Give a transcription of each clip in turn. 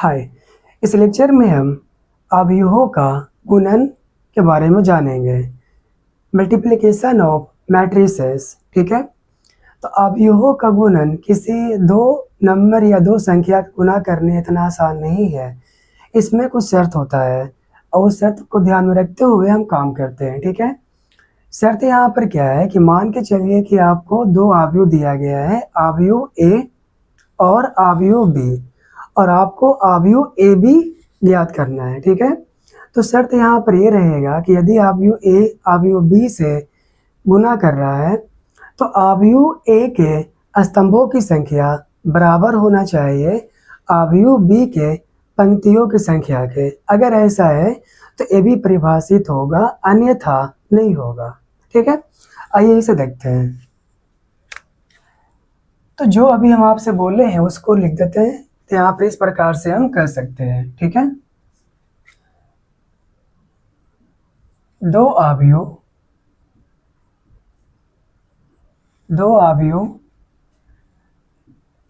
हाय। इस लेक्चर में हम अवयवों का गुणन के बारे में जानेंगे। मल्टीप्लिकेशन ऑफ मैट्रिसेस, ठीक है। तो अवयवों का गुणन किसी दो नंबर या दो संख्या का गुणा करने इतना आसान नहीं है। इसमें कुछ शर्त होता है और उस शर्त को ध्यान में रखते हुए हम काम करते हैं, ठीक है। शर्त यहाँ पर क्या है कि मान के चलिए कि आपको दो अवयव दिया गया है, अवयव ए और अवयव बी, और आपको अवयव ए बी ज्ञात करना है, ठीक है। तो शर्त यहाँ पर ये रहेगा कि यदि अवयव ए अवयव बी से गुना कर रहा है तो अवयव ए के स्तंभों की संख्या बराबर होना चाहिए अवयव बी के पंक्तियों की संख्या के। अगर ऐसा है तो ए बी परिभाषित होगा, अन्यथा नहीं होगा, ठीक है। आइए इसे देखते हैं। तो जो अभी हम आपसे बोले हैं उसको लिख देते हैं। तो यहाँ पर इस प्रकार से हम कर सकते हैं, ठीक है। दो अवयव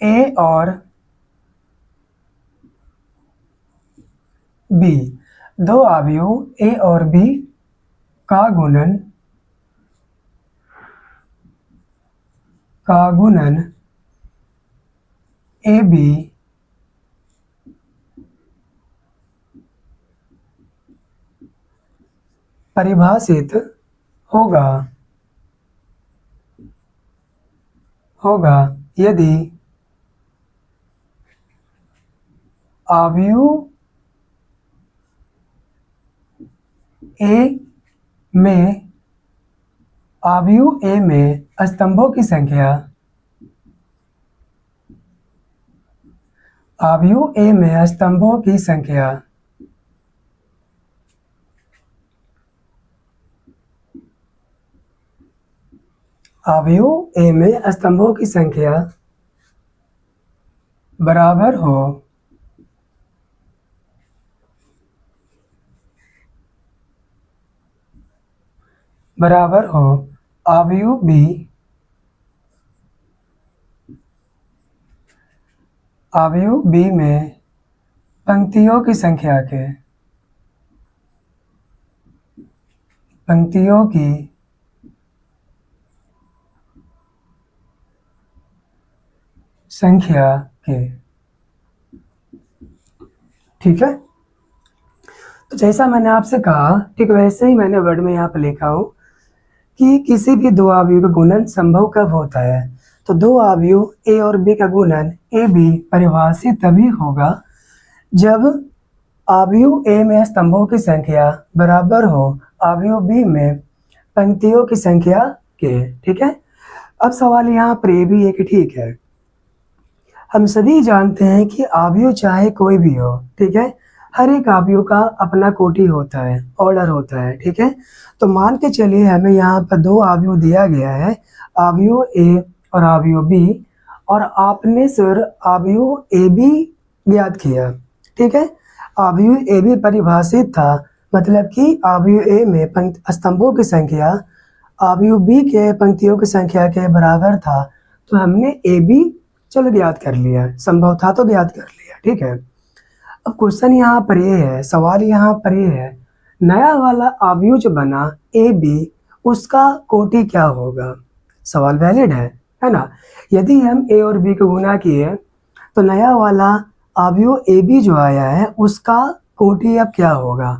ए और बी, दो अवयव ए और बी का गुणन ए बी परिभाषित होगा यदि अवयव ए में स्तंभों की संख्या बराबर हो अवयव बी में पंक्तियों की संख्या के, ठीक है। तो जैसा मैंने आपसे कहा ठीक वैसे ही मैंने वर्ड में यहाँ पर लिखा हूँ कि किसी भी दो अवयव का गुणन संभव कब होता है। तो दो अवयव ए और बी का गुणन ए बी परिभाषित तभी होगा जब अवयव ए में स्तंभों की संख्या बराबर हो अवयव बी में पंक्तियों की संख्या के, ठीक है। अब सवाल यहाँ पर ये भी है कि ठीक है, हम सभी जानते हैं कि अवयव चाहे कोई भी हो, ठीक है, हर एक अवयव का अपना कोटि होता है, ऑर्डर होता है, ठीक है। तो मान के चलिए हमें यहाँ पर दो अवयव दिया गया है, अवयव ए और अवयव बी, और आपने सर अवयव ए बी ज्ञात किया, ठीक है। अवयव ए बी परिभाषित था, मतलब कि अवयव ए में स्तंभों की संख्या अवयव बी के पंक्तियों की संख्या के बराबर था। तो हमने ए बी चलो ज्ञात कर लिया, संभव था तो ज्ञात कर लिया, ठीक है। अब क्वेश्चन यहाँ पर ये है, सवाल यहाँ पर ये है, नया वाला अवयव जो बना ए बी उसका कोटि क्या होगा। सवाल वैलिड है ना। यदि हम ए और बी को गुना किए तो नया वाला अवयव ए बी जो आया है उसका कोटि अब क्या होगा।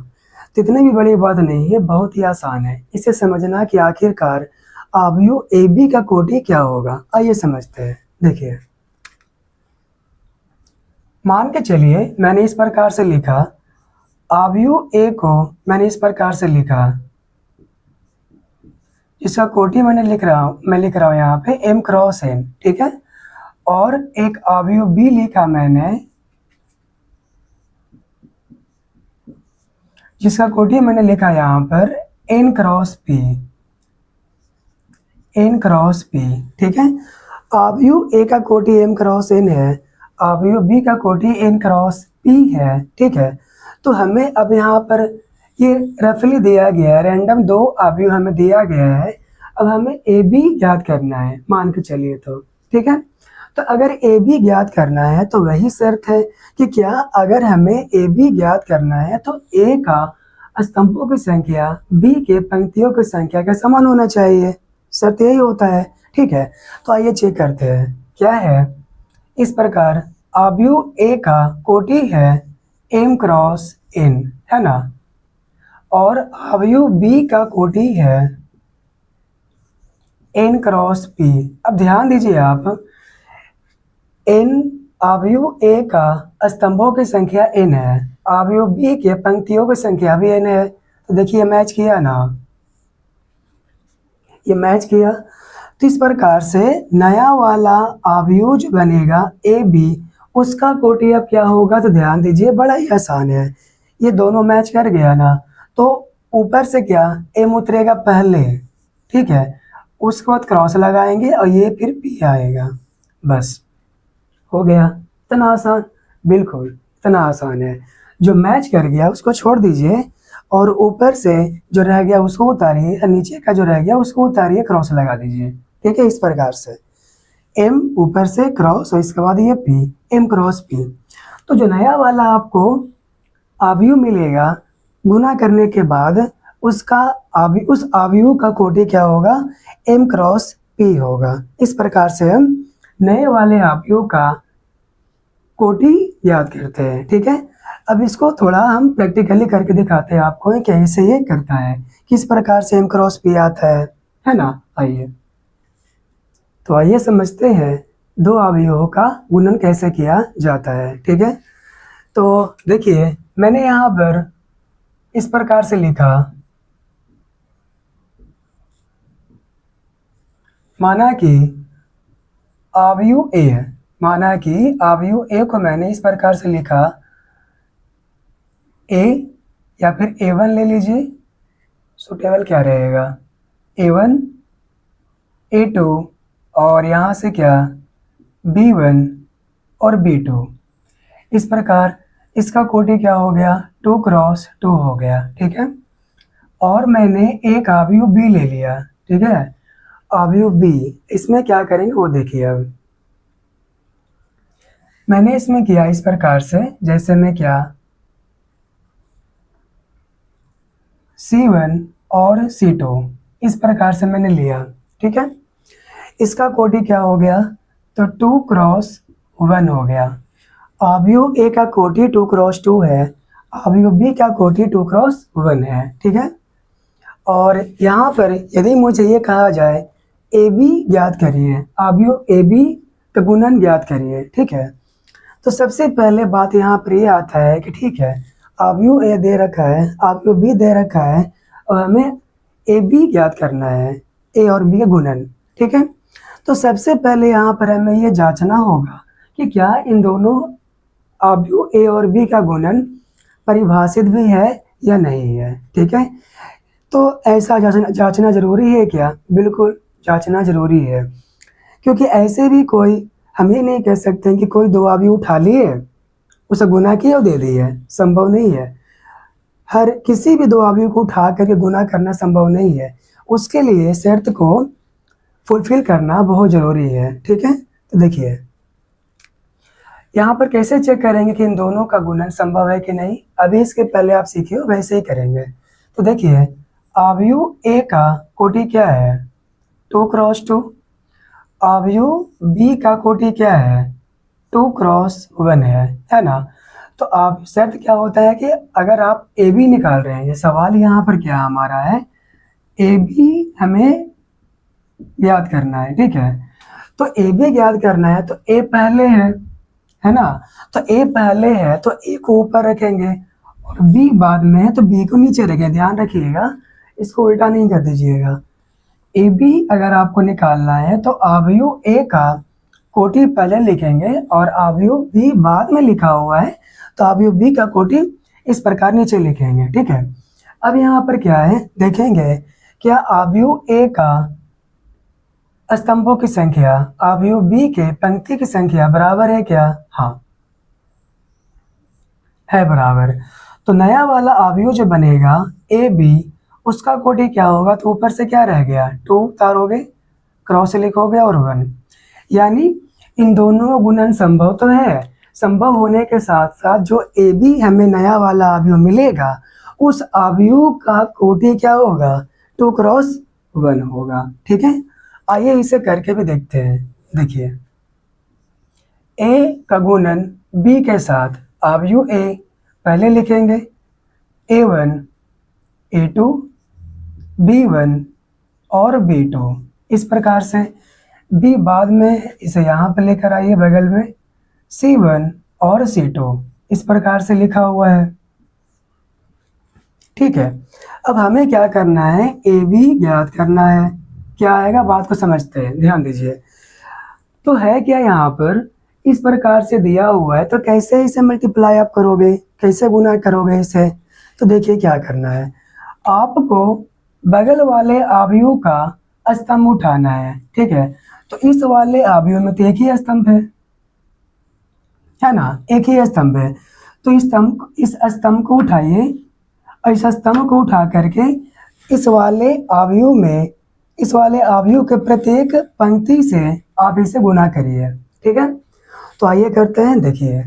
तो इतनी भी बड़ी बात नहीं है, बहुत ही आसान है इसे समझना कि आखिरकार अवयव ए बी का कोटि क्या होगा। आइए समझते हैं। देखिए, मान के चलिए मैंने इस प्रकार से लिखा, अवयव ए को मैंने इस प्रकार से लिखा, इसका कोटि मैं लिख रहा हूँ यहाँ पे m क्रॉस n, ठीक है। और एक अवयव बी लिखा मैंने जिसका कोटि मैंने लिखा यहाँ पर n क्रॉस p, ठीक है। अवयव ए का कोटि m क्रॉस n है, अवयव बी का कोटि n क्रॉस p है, ठीक है। तो हमें अब यहाँ पर ये रफली दिया गया है, रैंडम दो अवयव हमें दिया गया है। अब हमें ए बी याद करना है, मान के चलिए तो, ठीक है। तो अगर ए बी ज्ञात करना है तो वही शर्त है कि क्या अगर हमें ए बी ज्ञात करना है तो ए का स्तंभों की संख्या बी के पंक्तियों की संख्या के समान होना चाहिए। शर्त यही होता है। ठीक है, तो आइए चेक करते हैं क्या है। इस प्रकार अवयव ए का कोटि है m क्रॉस n, है ना, और अवयव बी का कोटि है n क्रॉस p। अब ध्यान दीजिए आप, n अवयव ए का स्तंभों की संख्या n है, अवयव बी के पंक्तियों की संख्या भी n है। तो देखिए मैच किया ना, ये मैच किया। तो इस प्रकार से नया वाला अवयव जो बनेगा ए बी, उसका कोटि अब क्या होगा, तो ध्यान दीजिए बड़ा ही आसान है। ये दोनों मैच कर गया ना, तो ऊपर से क्या एम उतरेगा पहले, ठीक है, उसके बाद क्रॉस लगाएंगे और ये फिर पी आएगा, बस हो गया। इतना आसान, बिल्कुल इतना आसान है। जो मैच कर गया उसको छोड़ दीजिए और ऊपर से जो रह गया उसको उतारिए और नीचे का जो रह गया उसको उतारिए, क्रॉस लगा दीजिए। ठीक है, इस प्रकार से एम ऊपर से क्रॉस और इसके बाद ये पी, एम क्रॉस पी। तो जो नया वाला आपको अवयव मिलेगा गुना करने के बाद उसका उस अवयव का कोटि क्या होगा, एम क्रॉस पी होगा। इस प्रकार से हम नए वाले अवयव का कोटि याद करते हैं। ठीक है, अब इसको थोड़ा हम प्रैक्टिकली करके दिखाते हैं आपको कैसे ये करता है, किस प्रकार से एम क्रॉस पी आता है ना। आइए तो आइए समझते हैं दो अवयवों का गुणन कैसे किया जाता है। ठीक है, तो देखिए मैंने यहाँ पर इस प्रकार से लिखा, माना कि अवयव ए है, माना कि अवयव ए को मैंने इस प्रकार से लिखा ए, या फिर A1 ले लीजिए, सुटेबल क्या रहेगा, A1 A2 और यहाँ से क्या B1 और B2। इस प्रकार इसका कोटि क्या हो गया, 2 क्रॉस 2 हो गया। ठीक है, और मैंने एक अवयव B ले लिया। ठीक है, अवयव B, इसमें क्या करेंगे वो देखिए। अब मैंने इसमें किया इस प्रकार से, जैसे मैं क्या C1 और C2 इस प्रकार से मैंने लिया। ठीक है, इसका कोटि क्या हो गया, तो 2 क्रॉस 1 हो गया। अवयव ए का कोटि 2 क्रॉस 2 है, अवयव बी का कोटि 2 क्रॉस 1 है। ठीक है, और यहाँ पर यदि मुझे ये कहा जाए ए बी ज्ञात करिए, अवयव ए बी का गुणन ज्ञात करिए। ठीक है, तो सबसे पहले बात यहाँ पर ये आता है कि ठीक है, अवयव ए दे रखा है, अवयव बी दे रखा है और हमें ए बी ज्ञात करना है, ए और बी का गुणन। ठीक है, तो सबसे पहले यहाँ पर हमें ये जांचना होगा कि क्या इन दोनों अवयव ए और बी का गुणन परिभाषित भी है या नहीं है। ठीक है, तो ऐसा जांचना जरूरी है क्या, बिल्कुल जांचना जरूरी है, क्योंकि ऐसे भी कोई हम ये नहीं कह सकते कि कोई दो अवयव उठा लिए उसे गुना किया और दे दिए, संभव नहीं है। हर किसी भी दो अवयव को उठा करके गुना करना संभव नहीं है, उसके लिए शर्त को फुलफिल करना बहुत ज़रूरी है। ठीक है, तो देखिए यहाँ पर कैसे चेक करेंगे कि इन दोनों का गुणन संभव है कि नहीं, अभी इसके पहले आप सीखे हो वैसे ही करेंगे। तो देखिए अवयव ए का कोटि क्या है, 2 क्रॉस 2, अवयव बी का कोटि क्या है, 2 क्रॉस 1 है ना। तो आप शर्त क्या होता है कि अगर आप ए बी निकाल रहे हैं, ये सवाल यहाँ पर क्या हमारा है, ए बी हमें ज्ञात करना है। ठीक है, तो ए बी ज्ञात करना है तो ए पहले है ना, तो ए पहले है तो ए को ऊपर रखेंगे और बी बाद में है तो बी को नीचे रखें। ध्यान रखिएगा, इसको उल्टा नहीं कर दीजिएगा। ए बी अगर आपको निकालना है तो अवयव ए का कोटि पहले लिखेंगे और अवयव बी बाद में लिखा हुआ है तो अवयव बी का कोटि इस प्रकार नीचे लिखेंगे। ठीक है, अब यहाँ पर क्या है देखेंगे, क्या अवयव ए का स्तंभों की संख्या अवयव बी के पंक्ति की संख्या बराबर है क्या, हाँ है बराबर। तो नया वाला अवयव जो बनेगा ए बी, उसका कोटि क्या होगा, तो ऊपर से क्या रह गया 2 उतारोगे, क्रॉस लिखोगे और 1, यानी इन दोनों का गुणन संभव तो है, संभव होने के साथ साथ जो ए बी हमें नया वाला अवयव मिलेगा उस अवयव का कोटि क्या होगा, 2x1 होगा। ठीक है, आइए इसे करके भी देखते हैं। देखिए ए का गुणन बी के साथ, अवयव ए पहले लिखेंगे A1 A2 B1 और B2, इस प्रकार से। बी बाद में इसे यहाँ पर लेकर आइए बगल में, C1 और C2 इस प्रकार से लिखा हुआ है। ठीक है, अब हमें क्या करना है, ए बी ज्ञात करना है। क्या आएगा, बात को समझते हैं, ध्यान दीजिए। तो है क्या, यहाँ पर इस प्रकार से दिया हुआ है, तो कैसे इसे मल्टीप्लाई आप करोगे, कैसे गुना करोगे इसे। तो देखिए क्या करना है, आपको बगल वाले अवयव का स्तंभ उठाना है। ठीक है, तो इस वाले अवयव में तो एक ही स्तंभ है ना, एक ही स्तंभ है। तो इस स्तंभ को उठाइए, और इस स्तंभ को उठा करके इस वाले अवयव के प्रत्येक पंक्ति से आप इसे गुना करिए। ठीक है, तो आइए करते हैं। देखिए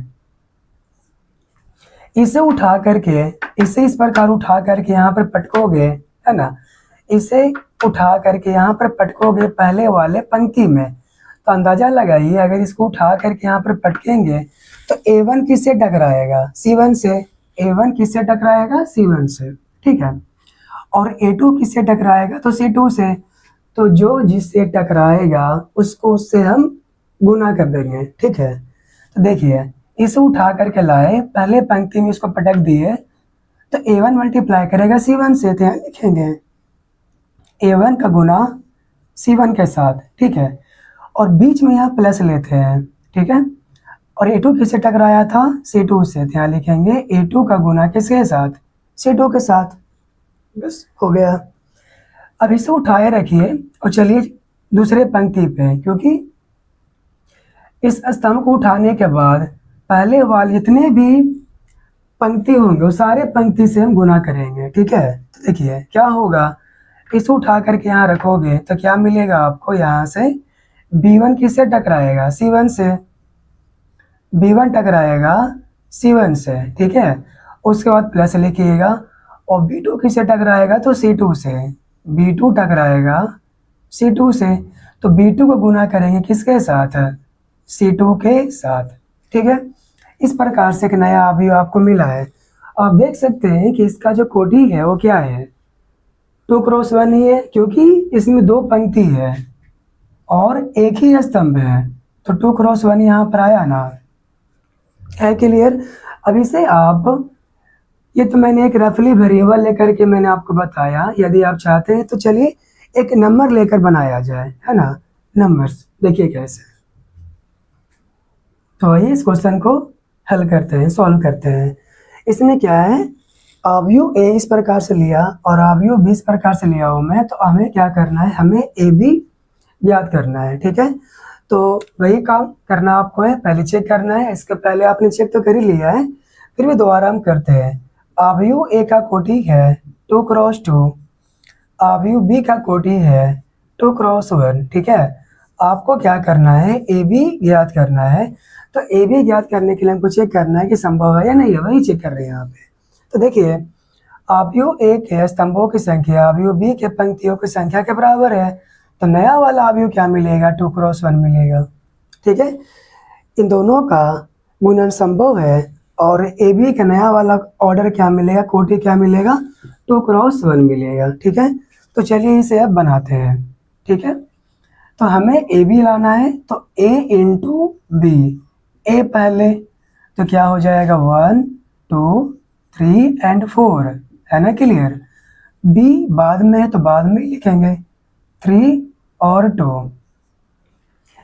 इसे उठा करके, इसे इस प्रकार उठा करके यहाँ पर पटकोगे, है ना, इसे उठा करके यहाँ पर पटकोगे पहले वाले पंक्ति में, तो अंदाजा लगाइए अगर इसको उठा करके यहाँ पर पटकेंगे तो A1 किससे टकराएगा, C1 से। A1 किससे टकराएगा, C1 से। ठीक है, और A2 किससे टकराएगा, तो C2 से। तो जो जिससे टकराएगा उसको उससे हम गुना कर देंगे। ठीक है, तो देखिए इसे उठा करके लाए, पहले पंक्ति में इसको पटक दिए, तो A1 मल्टीप्लाई करेगा C1 से, तो यहाँ लिखेंगे A1 का गुना C1 के साथ। ठीक है, और बीच में यहाँ प्लस लेते हैं। ठीक है, और A2 किससे टकराया था, C2 से, तो यहाँ लिखेंगे A2 का गुना किसके साथ, C2 के साथ। बस हो गया। अब इसे उठाए रखिए और चलिए दूसरे पंक्ति पे, क्योंकि इस स्तंभ को उठाने के बाद पहले वाले जितने भी पंक्ति होंगे वो सारे पंक्ति से हम गुना करेंगे। ठीक है, तो देखिए क्या होगा, इसे उठा करके यहाँ रखोगे तो क्या मिलेगा आपको, यहाँ से B1 किससे टकराएगा, C1 से। B1 टकराएगा C1 से। ठीक है, उसके बाद प्लस लिखिएगा, और B2 किससे टकराएगा, तो C2 से। B2 टकराएगा C2 से, तो B2 को गुना करेंगे किसके साथ, C2 के साथ। ठीक है, इस प्रकार से एक नया अवयव आपको मिला है। आप देख सकते हैं कि इसका जो कोटि है वो क्या है, 2x1 ही है, क्योंकि इसमें दो पंक्ति है और एक ही स्तंभ है, तो 2x1 यहाँ पर आया ना। है क्लियर। अब इसे आप, ये तो मैंने एक रफली वेरिएबल लेकर के मैंने आपको बताया, यदि आप चाहते हैं तो चलिए एक नंबर लेकर बनाया जाए, है ना, नंबर्स। देखिए कैसे, तो आइए इस क्वेश्चन को हल करते हैं, सॉल्व करते हैं। इसमें क्या है, अवयव ए इस प्रकार से लिया और अवयव बी इस प्रकार से लिया हूँ मैं, तो हमें क्या करना है, हमें ए बी याद करना है। ठीक है, तो वही काम करना आपको है, पहले चेक करना है। इसके पहले आपने चेक तो कर ही लिया है, फिर भी दोबारा हम करते हैं। अवयव ए का कोटि है 2x2, अवयव बी का कोटि है 2x1। ठीक है, आपको क्या करना है, ए बी ज्ञात करना है। तो ए बी ज्ञात करने के लिए हमको चेक करना है कि संभव है या नहीं है, वही चेक कर रहे हैं यहाँ पे। तो देखिए अवयव ए के स्तंभों की संख्या अवयव बी के पंक्तियों की संख्या के बराबर है, तो नया वाला अवयव क्या मिलेगा, 2x1 मिलेगा। ठीक है, इन दोनों का गुणन संभव है और ए बी का नया वाला ऑर्डर क्या मिलेगा, कोटि क्या मिलेगा, 2x1 मिलेगा। ठीक है, तो चलिए इसे अब बनाते हैं। ठीक है, तो हमें ए बी लाना है, तो a इंटू बी, ए पहले, तो क्या हो जाएगा 1 2 3 एंड 4, है ना क्लियर। बी बाद में है तो बाद में लिखेंगे 3 और 2।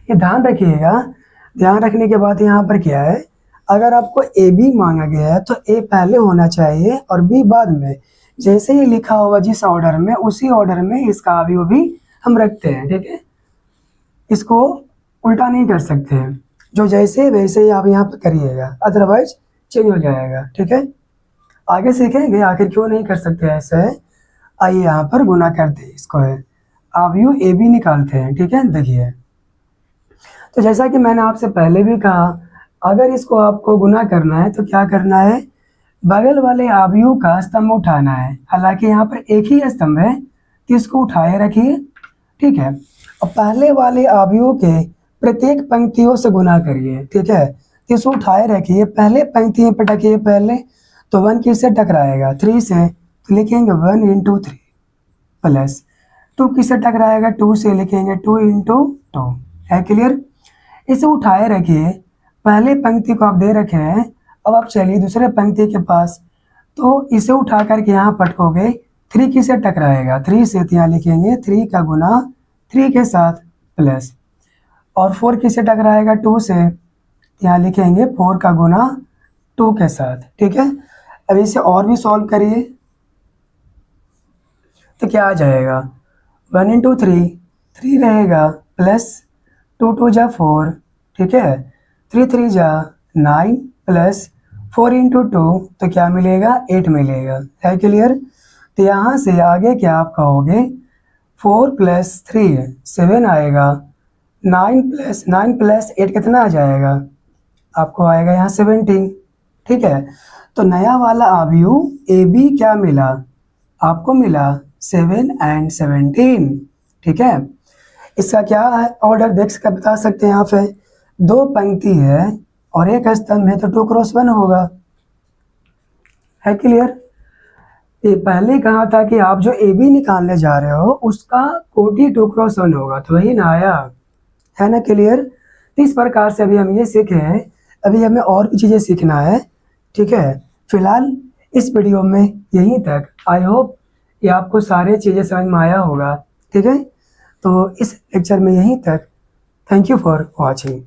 ये ध्यान रखिएगा। ध्यान रखने के बाद यहाँ पर क्या है, अगर आपको ए बी मांगा गया है तो ए पहले होना चाहिए और बी बाद में। जैसे ही लिखा होगा जिस ऑर्डर में, उसी ऑर्डर में इसका अवयव भी हम रखते हैं। ठीक है, इसको उल्टा नहीं कर सकते हैं, जो जैसे वैसे ही आप यहाँ पर करिएगा, अदरवाइज चेंज हो जाएगा। ठीक है, आगे सीखेंगे आखिर क्यों नहीं कर सकते ऐसे। आइए यहाँ पर गुना करते हैं इसको, है अवयव ए बी निकालते हैं। ठीक है, देखिए तो जैसा कि मैंने आपसे पहले भी कहा, अगर इसको आपको गुना करना है तो क्या करना है, बगल वाले अवयव का स्तंभ उठाना है। हालांकि यहाँ पर एक ही स्तंभ है तो इसको उठाए रखिए, ठीक है। और पहले वाले अवयव के प्रत्येक पंक्तियों से गुना करिए, ठीक है। तो इसको उठाए रखिए, पहले पंक्ति में पटकिए पहले, तो 1 किससे टकराएगा, 3 से, तो लिखेंगे 1 × 3 प्लस 2 किससे टकराएगा, 2 से, लिखेंगे 2 × 2। है क्लियर। इसे उठाए रखिए, पहले पंक्ति को आप दे रखे हैं, अब आप चलिए दूसरे पंक्ति के पास, तो इसे उठा करके यहाँ पटकोगे, 3 किससे टकराएगा, 3 से, तो यहाँ लिखेंगे 3 का गुना 3 के साथ प्लस, और 4 किससे टकराएगा, 2 से, यहाँ लिखेंगे 4 का गुना 2 के साथ, ठीक है। अब इसे और भी सॉल्व करिए, तो क्या आ जाएगा, 1 × 3, 3 रहेगा, प्लस 2 × 2 = 4, ठीक है, 3 × 3 = 9 प्लस 4 × 2, तो क्या मिलेगा, 8 मिलेगा। है क्लियर। तो यहाँ से आगे क्या आप कहोगे, 4 + 3 7 आएगा, 9 + 8 कितना आ जाएगा, आपको आएगा यहाँ 17, ठीक है। तो नया वाला अवयव ए बी क्या मिला, आपको मिला 7 और 17, ठीक है। इसका क्या है ऑर्डर देख कर बता सकते हैं, यहाँ पे 2 पंक्ति है और एक स्तंभ है, तो 2 × 1 होगा। है क्लियर। ये पहले कहा था कि आप जो ए बी निकालने जा रहे हो उसका कोटि 2 × 1 होगा, तो वही ना आया, है ना क्लियर। तो इस प्रकार से अभी हम ये सीखे हैं, अभी हमें और भी चीज़ें सीखना है, ठीक है। फिलहाल इस वीडियो में यहीं तक। आई होप ये आपको सारे चीज़ें समझ में आया होगा, ठीक है। तो इस लेक्चर में यहीं तक। Thank you for watching.